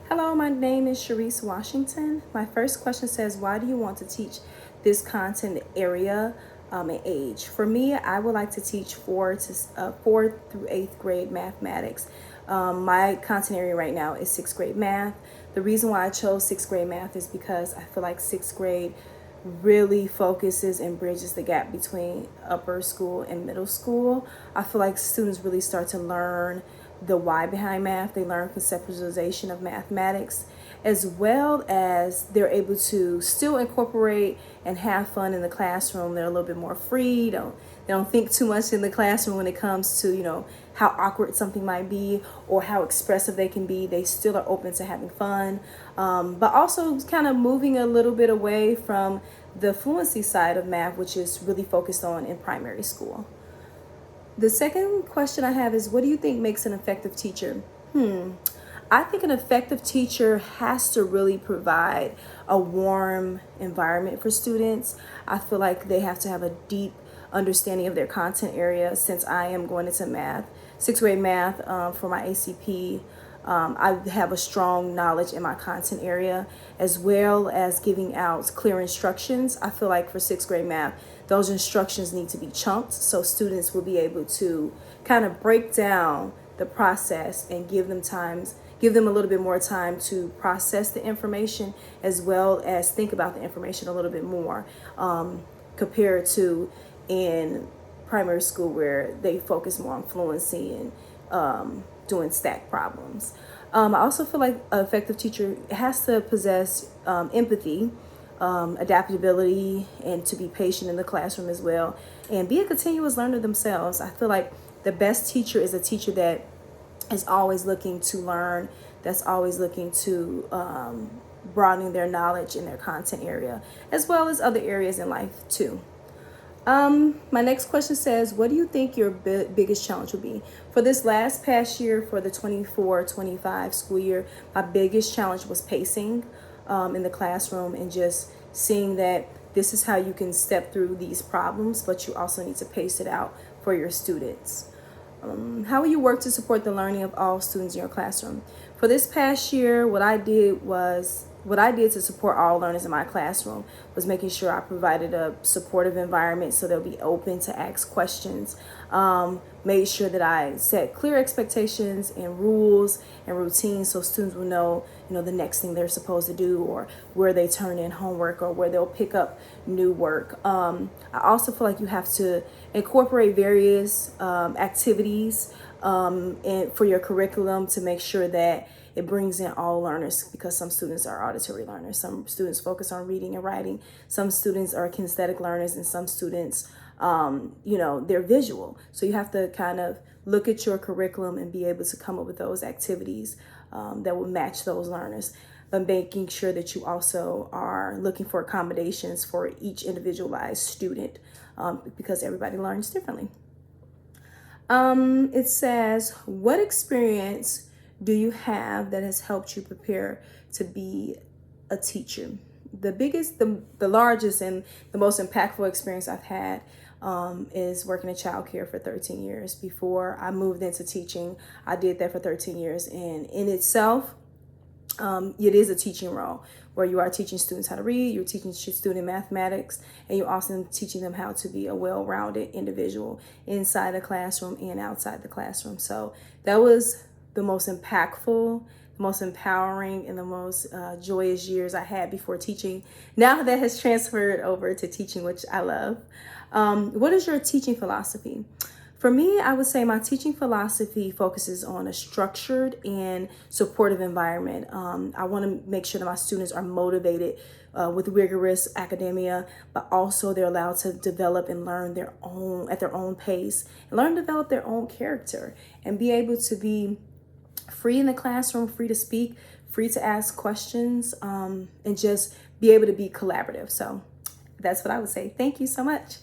Hello, my name is Sharice Washington. My first question says, why do you want to teach this content area and age? For me, I would like to teach fourth through eighth grade mathematics. My content area right now is sixth grade math. The reason why I chose sixth grade math is because I feel like sixth grade really focuses and bridges the gap between upper school and middle school. I feel like students really start to learn the why behind math. They learn conceptualization of mathematics, as well as they're able to still incorporate and have fun in the classroom. They're a little bit more free. They don't think too much in the classroom when it comes to, how awkward something might be or how expressive they can be. They still are open to having fun, but also kind of moving a little bit away from the fluency side of math, which is really focused on in primary school. The second question I have is, what do you think makes an effective teacher? I think an effective teacher has to really provide a warm environment for students. I feel like they have to have a deep understanding of their content area. Since I am going into math, sixth grade math for my ACP, I have a strong knowledge in my content area, as well as giving out clear instructions. I feel like for sixth grade math, those instructions need to be chunked so students will be able to kind of break down the process and give them a little bit more time to process the information, as well as think about the information a little bit more, compared to in primary school where they focus more on fluency and doing stack problems. I also feel like an effective teacher has to possess empathy, adaptability, and to be patient in the classroom as well, and be a continuous learner themselves. I feel like the best teacher is a teacher that is always looking to learn, that's always looking to broadening their knowledge in their content area, as well as other areas in life too. My next question says, what do you think your biggest challenge will be? For this past year, for the 24-25 school year, my biggest challenge was pacing in the classroom, and just seeing that this is how you can step through these problems, but you also need to pace it out for your students. How will you work to support the learning of all students in your classroom? For this past year, what I did to support all learners in my classroom was making sure I provided a supportive environment so they'll be open to ask questions. Made sure that I set clear expectations and rules and routines so students will know, the next thing they're supposed to do, or where they turn in homework, or where they'll pick up new work. I also feel like you have to incorporate various activities for your curriculum to make sure that it brings in all learners, because some students are auditory learners, some students focus on reading and writing, some students are kinesthetic learners, and some students, they're visual. So you have to kind of look at your curriculum and be able to come up with those activities that will match those learners, but making sure that you also are looking for accommodations for each individualized student, because everybody learns differently. It says, what experience do you have that has helped you prepare to be a teacher? The largest and the most impactful experience I've had is working in childcare for 13 years. Before I moved into teaching, I did that for 13 years. And in itself, it is a teaching role where you are teaching students how to read, you're teaching student mathematics, and you're also teaching them how to be a well-rounded individual inside the classroom and outside the classroom. So that was the most impactful, the most empowering, and the most joyous years I had before teaching. Now that has transferred over to teaching, which I love. What is your teaching philosophy? For me, I would say my teaching philosophy focuses on a structured and supportive environment. I want to make sure that my students are motivated with rigorous academia, but also they're allowed to develop and learn at their own pace, and learn to develop their own character, and be able to be free in the classroom, free to speak, free to ask questions, and just be able to be collaborative. So that's what I would say. Thank you so much.